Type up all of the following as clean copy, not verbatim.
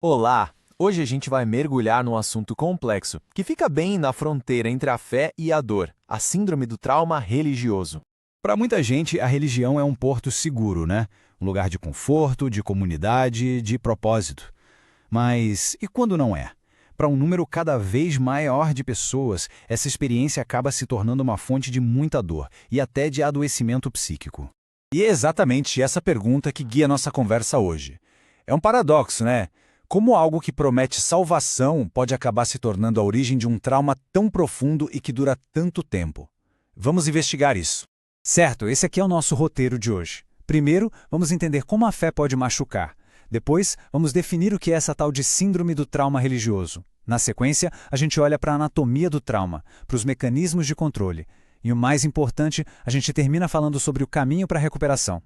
Olá! Hoje a gente vai mergulhar num assunto complexo, que fica bem na fronteira entre a fé e a dor, a síndrome do trauma religioso. Para muita gente, a religião é um porto seguro, né? Um lugar de conforto, de comunidade, de propósito. Mas e quando não é? Para um número cada vez maior de pessoas, essa experiência acaba se tornando uma fonte de muita dor e até de adoecimento psíquico. E é exatamente essa pergunta que guia nossa conversa hoje. É um paradoxo, né? Como algo que promete salvação pode acabar se tornando a origem de um trauma tão profundo e que dura tanto tempo? Vamos investigar isso. Certo, esse aqui é o nosso roteiro de hoje. Primeiro, vamos entender como a fé pode machucar. Depois, vamos definir o que é essa tal de síndrome do trauma religioso. Na sequência, a gente olha para a anatomia do trauma, para os mecanismos de controle. E o mais importante, a gente termina falando sobre o caminho para a recuperação.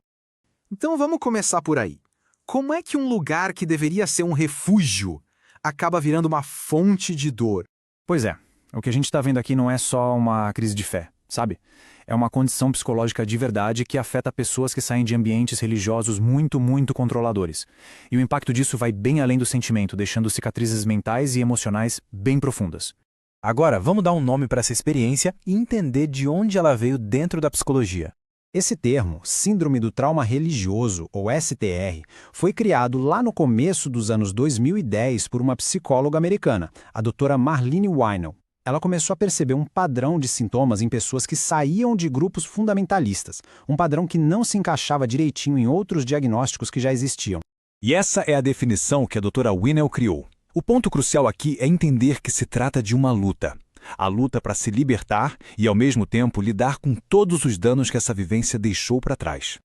Então vamos começar por aí. Como é que um lugar que deveria ser um refúgio acaba virando uma fonte de dor? Pois é, o que a gente está vendo aqui não é só uma crise de fé, sabe? É uma condição psicológica de verdade que afeta pessoas que saem de ambientes religiosos muito controladores. E o impacto disso vai bem além do sentimento, deixando cicatrizes mentais e emocionais bem profundas. Agora, vamos dar um nome para essa experiência e entender de onde ela veio dentro da psicologia. Esse termo, Síndrome do Trauma Religioso, ou STR, foi criado lá no começo dos anos 2010 por uma psicóloga americana, a doutora Marlene Winell. Ela começou a perceber um padrão de sintomas em pessoas que saíam de grupos fundamentalistas, um padrão que não se encaixava direitinho em outros diagnósticos que já existiam. E essa é a definição que a doutora Winell criou. O ponto crucial aqui é entender que se trata de uma luta. A luta para se libertar e, ao mesmo tempo, lidar com todos os danos que essa vivência deixou para trás.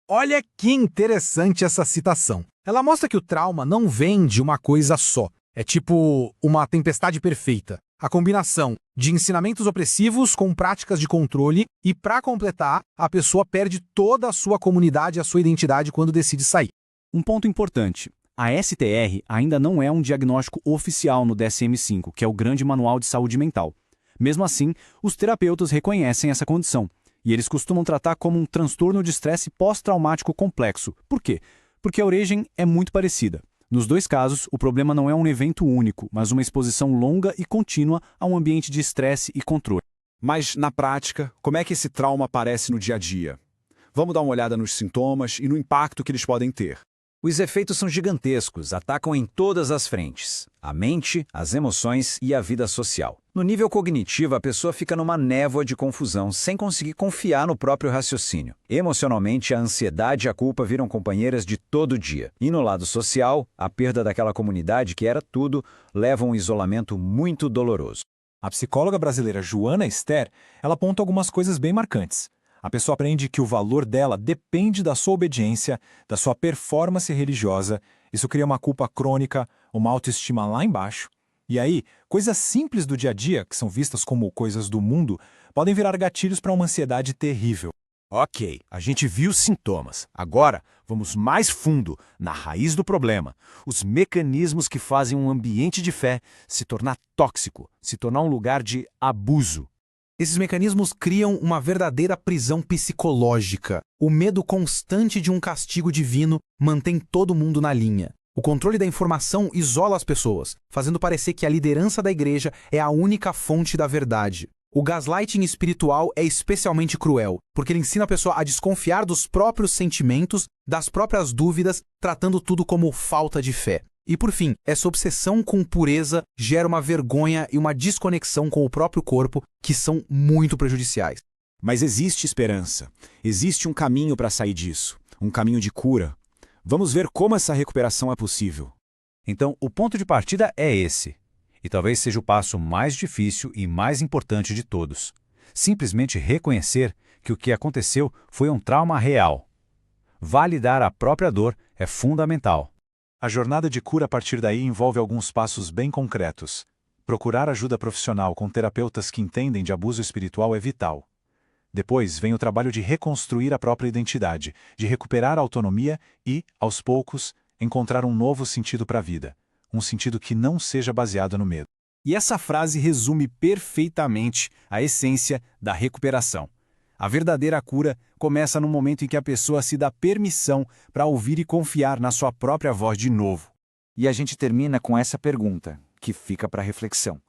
Olha que interessante essa citação. Ela mostra que o trauma não vem de uma coisa só. É tipo uma tempestade perfeita. A combinação de ensinamentos opressivos com práticas de controle e, para completar, a pessoa perde toda a sua comunidade e a sua identidade quando decide sair. Um ponto importante. A STR ainda não é um diagnóstico oficial no DSM-5, que é o grande manual de saúde mental. Mesmo assim, os terapeutas reconhecem essa condição, e eles costumam tratar como um transtorno de estresse pós-traumático complexo. Por quê? Porque a origem é muito parecida. Nos dois casos, o problema não é um evento único, mas uma exposição longa e contínua a um ambiente de estresse e controle. Mas, na prática, como é que esse trauma aparece no dia a dia? Vamos dar uma olhada nos sintomas e no impacto que eles podem ter. Os efeitos são gigantescos, atacam em todas as frentes: a mente, as emoções e a vida social. No nível cognitivo, a pessoa fica numa névoa de confusão, sem conseguir confiar no próprio raciocínio. Emocionalmente, a ansiedade e a culpa viram companheiras de todo dia. E no lado social, a perda daquela comunidade que era tudo leva a um isolamento muito doloroso. A psicóloga brasileira Joana Esther, ela aponta algumas coisas bem marcantes. A pessoa aprende que o valor dela depende da sua obediência, da sua performance religiosa. Isso cria uma culpa crônica, uma autoestima lá embaixo. E aí, coisas simples do dia a dia, que são vistas como coisas do mundo, podem virar gatilhos para uma ansiedade terrível. Ok, a gente viu os sintomas. Agora, vamos mais fundo, na raiz do problema. Os mecanismos que fazem um ambiente de fé se tornar tóxico, se tornar um lugar de abuso. Esses mecanismos criam uma verdadeira prisão psicológica. O medo constante de um castigo divino mantém todo mundo na linha. O controle da informação isola as pessoas, fazendo parecer que a liderança da igreja é a única fonte da verdade. O gaslighting espiritual é especialmente cruel, porque ele ensina a pessoa a desconfiar dos próprios sentimentos, das próprias dúvidas, tratando tudo como falta de fé. E por fim, essa obsessão com pureza gera uma vergonha e uma desconexão com o próprio corpo que são muito prejudiciais. Mas existe esperança. Existe um caminho para sair disso. Um caminho de cura. Vamos ver como essa recuperação é possível. Então, o ponto de partida é esse. E talvez seja o passo mais difícil e mais importante de todos. Simplesmente reconhecer que o que aconteceu foi um trauma real. Validar a própria dor é fundamental. A jornada de cura a partir daí envolve alguns passos bem concretos. Procurar ajuda profissional com terapeutas que entendem de abuso espiritual é vital. Depois vem o trabalho de reconstruir a própria identidade, de recuperar a autonomia e, aos poucos, encontrar um novo sentido para a vida. Um sentido que não seja baseado no medo. E essa frase resume perfeitamente a essência da recuperação. A verdadeira cura começa no momento em que a pessoa se dá permissão para ouvir e confiar na sua própria voz de novo. E a gente termina com essa pergunta, que fica para reflexão.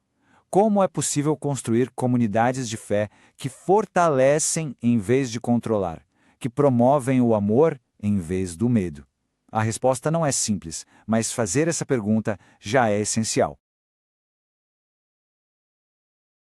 Como é possível construir comunidades de fé que fortalecem em vez de controlar, que promovem o amor em vez do medo? A resposta não é simples, mas fazer essa pergunta já é essencial.